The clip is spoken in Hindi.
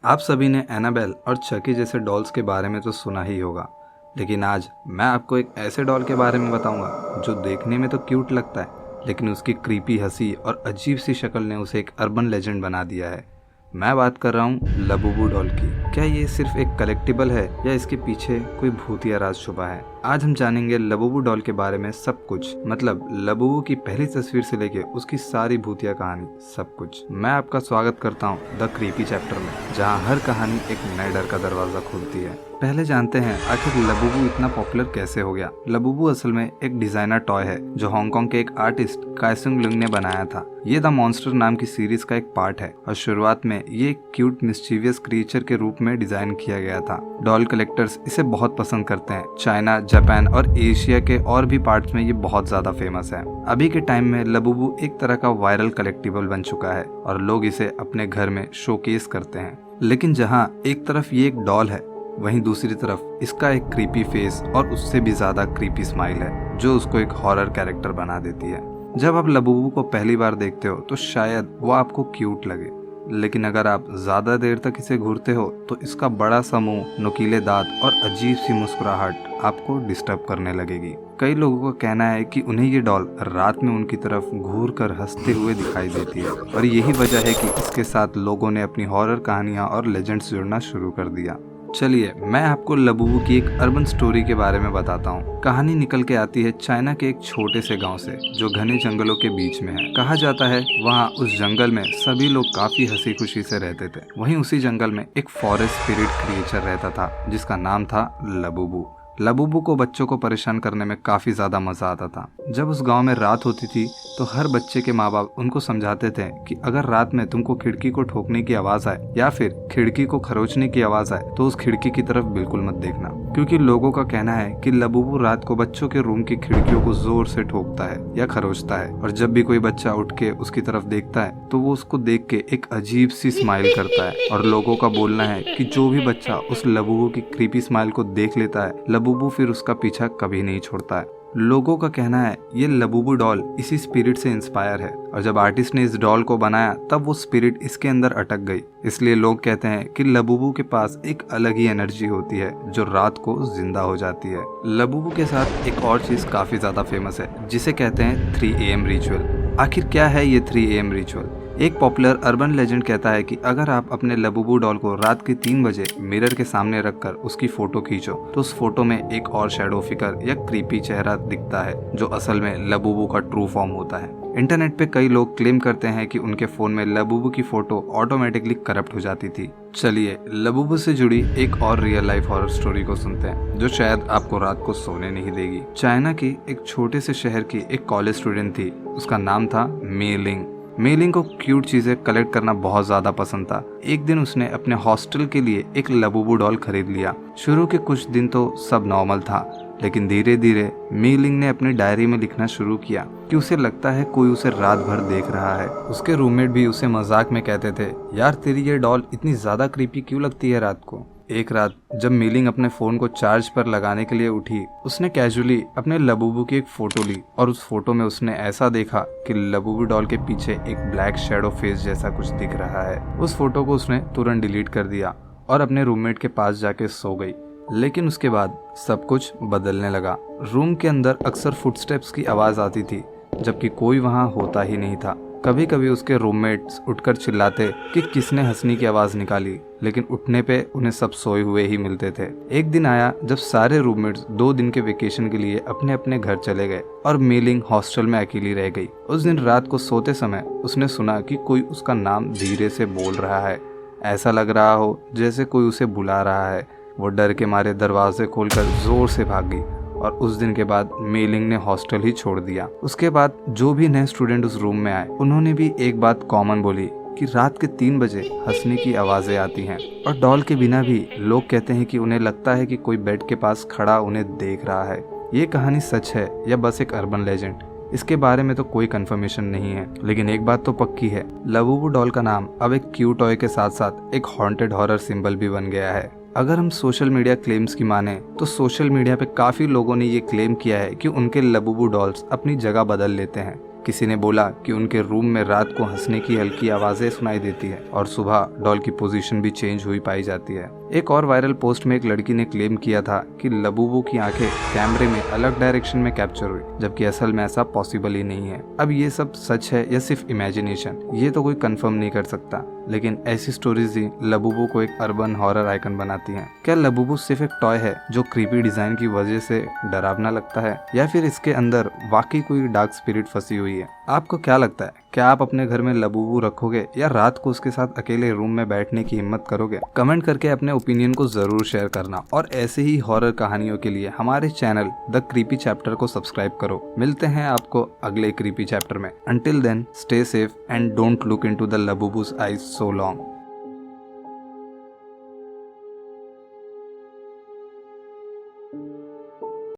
आप सभी ने एनाबेल और चकी जैसे डॉल्स के बारे में तो सुना ही होगा, लेकिन आज मैं आपको एक ऐसे डॉल के बारे में बताऊंगा जो देखने में तो क्यूट लगता है, लेकिन उसकी क्रीपी हंसी और अजीब सी शक्ल ने उसे एक अर्बन लेजेंड बना दिया है। मैं बात कर रहा हूँ लबूबू डॉल की। क्या ये सिर्फ एक कलेक्टिबल है या इसके पीछे कोई भूतिया राज छुपा है? आज हम जानेंगे लबूबू डॉल के बारे में सब कुछ, मतलब लबूबू की पहली तस्वीर से लेके उसकी सारी भूतिया कहानी, सब कुछ। मैं आपका स्वागत करता हूँ द क्रीपी चैप्टर में, जहाँ हर कहानी एक नए डर का दरवाजा खोलती है। पहले जानते हैं आखिर लबूबू इतना पॉपुलर कैसे हो गया। लबूबू असल में एक डिजाइनर टॉय है जो हांगकांग के एक आर्टिस्ट काइसुंग लुंग ने बनाया था। ये द मॉन्स्टर नाम की सीरीज का एक पार्ट है और शुरुआत में ये एक क्यूट मिस्चीवियस क्रिएचर के रूप में डिजाइन किया गया था। डॉल कलेक्टर्स इसे बहुत पसंद करते हैं। चाइना, जापान और एशिया के और भी पार्ट्स में ये बहुत ज्यादा फेमस है। अभी के टाइम में लबूबू एक तरह का वायरल कलेक्टिबल बन चुका है और लोग इसे अपने घर में शोकेस करते हैं। लेकिन जहाँ एक तरफ ये एक डॉल है, वहीं दूसरी तरफ इसका एक क्रीपी फेस और उससे भी ज्यादा क्रीपी स्माइल है जो उसको एक हॉरर कैरेक्टर बना देती है। जब आप लबूबू को पहली बार देखते हो तो शायद वो आपको क्यूट लगे, लेकिन अगर आप ज्यादा देर तक इसे घूरते हो तो इसका बड़ा सा मुंह, नुकीले दांत और अजीब सी मुस्कुराहट आपको डिस्टर्ब करने लगेगी। कई लोगों का कहना है कि उन्हें ये डॉल रात में उनकी तरफ घूर कर हंसते हुए दिखाई देती है और यही वजह है कि इसके साथ लोगों ने अपनी हॉरर कहानियां और लेजेंड्स जोड़ना शुरू कर दिया। चलिए मैं आपको लबूबू की एक अर्बन स्टोरी के बारे में बताता हूँ। कहानी निकल के आती है चाइना के एक छोटे से गांव से जो घने जंगलों के बीच में है। कहा जाता है वहाँ उस जंगल में सभी लोग काफी हंसी खुशी से रहते थे। वहीं उसी जंगल में एक फॉरेस्ट स्पिरिट क्रिएचर रहता था जिसका नाम था लबूबू। लबूबू को बच्चों को परेशान करने में काफी ज्यादा मजा आता था। जब उस गांव में रात होती थी तो हर बच्चे के माँ बाप उनको समझाते थे कि अगर रात में तुमको खिड़की को ठोकने की आवाज आए या फिर खिड़की को खरोचने की आवाज आए तो उस खिड़की की तरफ बिल्कुल मत देखना, क्योंकि लोगों का कहना है कि लबूबू रात को बच्चों के रूम की खिड़कियों को जोर से ठोकता है या खरोचता है, और जब भी कोई बच्चा उठ के उसकी तरफ देखता है तो वो उसको देख के एक अजीब सी स्माइल करता है। और लोगों का बोलना है कि जो भी बच्चा उस लबूबू की क्रीपी स्माइल को देख लेता है, लबूबू फिर उसका पीछा कभी नहीं छोड़ता है। लोगों का कहना है ये लबूबू डॉल इसी स्पिरिट से इंस्पायर है, और जब आर्टिस्ट ने इस डॉल को बनाया तब वो स्पिरिट इसके अंदर अटक गई। इसलिए लोग कहते हैं कि लबूबू के पास एक अलग ही एनर्जी होती है जो रात को जिंदा हो जाती है। लबूबू के साथ एक और चीज काफी ज्यादा फेमस है जिसे कहते हैं 3 AM रिचुअल। आखिर क्या है ये 3 AM रिचुअल? एक पॉपुलर अर्बन लेजेंड कहता है कि अगर आप अपने लबूबू डॉल को रात के 3 बजे मिरर के सामने रखकर उसकी फोटो खींचो तो उस फोटो में एक और शैडो फिगर या क्रीपी चेहरा दिखता है जो असल में लबूबू का ट्रू फॉर्म होता है। इंटरनेट पे कई लोग क्लेम करते हैं कि उनके फोन में लबूबू की फोटो ऑटोमेटिकली करप्ट हो जाती थी। चलिए लबूबू से जुड़ी एक और रियल लाइफ हॉरर स्टोरी को सुनते हैं जो शायद आपको रात को सोने नहीं देगी। चाइना की एक छोटे से शहर की एक कॉलेज स्टूडेंट थी, उसका नाम था मी लिंग। मेलिंग को क्यूट चीजें कलेक्ट करना बहुत ज्यादा पसंद था। एक दिन उसने अपने हॉस्टल के लिए एक लबूबू डॉल खरीद लिया। शुरू के कुछ दिन तो सब नॉर्मल था, लेकिन धीरे धीरे मेलिंग ने अपनी डायरी में लिखना शुरू किया कि उसे लगता है कोई उसे रात भर देख रहा है। उसके रूममेट भी उसे मजाक में कहते थे, यार तेरी ये डॉल इतनी ज्यादा क्रीपी क्यों लगती है रात को। एक रात जब मेलिंग अपने फोन को चार्ज पर लगाने के लिए उठी, उसने कैजुअली अपने लबूबू की एक फोटो ली और उस फोटो में उसने ऐसा देखा कि लबूबू डॉल के पीछे एक ब्लैक शैडो फेस जैसा कुछ दिख रहा है। उस फोटो को उसने तुरंत डिलीट कर दिया और अपने रूममेट के पास जाके सो गई। लेकिन उसके बाद सब कुछ बदलने लगा। रूम के अंदर अक्सर फुटस्टेप्स की आवाज आती थी जबकि कोई वहाँ होता ही नहीं था। कभी कभी उसके रूममेट्स उठकर चिल्लाते कि किसने हंसने की आवाज निकाली, लेकिन उठने पे उन्हें सब सोए हुए ही मिलते थे। एक दिन आया जब सारे रूममेट्स 2 दिन के वेकेशन के लिए अपने अपने घर चले गए और मेलिंग हॉस्टल में अकेली रह गई। उस दिन रात को सोते समय उसने सुना कि कोई उसका नाम धीरे से बोल रहा है। ऐसा लग रहा हो जैसे कोई उसे बुला रहा है। वो डर के मारे दरवाजे खोलकर जोर से भाग गई और उस दिन के बाद मेलिंग ने हॉस्टल ही छोड़ दिया। उसके बाद जो भी नए स्टूडेंट उस रूम में आए उन्होंने भी एक बात कॉमन बोली कि रात के 3 बजे हंसने की आवाजें आती हैं, और डॉल के बिना भी लोग कहते हैं कि उन्हें लगता है कि कोई बेड के पास खड़ा उन्हें देख रहा है। ये कहानी सच है या बस एक अर्बन लेजेंड, इसके बारे में तो कोई कंफर्मेशन नहीं है, लेकिन एक बात तो पक्की है, लबूबू डॉल का नाम अब एक क्यूट टॉय के साथ साथ एक हॉन्टेड हॉरर सिंबल भी बन गया है। अगर हम सोशल मीडिया क्लेम्स की माने तो सोशल मीडिया पे काफी लोगों ने ये क्लेम किया है कि उनके लबूबू डॉल्स अपनी जगह बदल लेते हैं। किसी ने बोला कि उनके रूम में रात को हंसने की हल्की आवाजें सुनाई देती है और सुबह डॉल की पोजीशन भी चेंज हुई पाई जाती है। एक और वायरल पोस्ट में एक लड़की ने क्लेम किया था कि लबूबू की आंखें कैमरे में अलग डायरेक्शन में कैप्चर हुई, जबकि असल में ऐसा पॉसिबल ही नहीं है। अब ये सब सच है या सिर्फ इमेजिनेशन, ये तो कोई कंफर्म नहीं कर सकता, लेकिन ऐसी स्टोरीज ही लबूबू को एक अर्बन हॉरर आइकन बनाती हैं। क्या लबूबू सिर्फ एक टॉय है जो क्रीपी डिजाइन की वजह से डरावना लगता है, या फिर इसके अंदर वाकई कोई डार्क स्पिरिट फंसी हुई है? आपको क्या लगता है, क्या आप अपने घर में लबूबू रखोगे या रात को उसके साथ अकेले रूम में बैठने की हिम्मत करोगे? कमेंट करके अपने ओपिनियन को जरूर शेयर करना और ऐसे ही हॉरर कहानियों के लिए हमारे चैनल द क्रीपी चैप्टर को सब्सक्राइब करो। मिलते हैं आपको अगले क्रीपी चैप्टर में। Until then stay safe and don't look into the Labubu's eyes so long.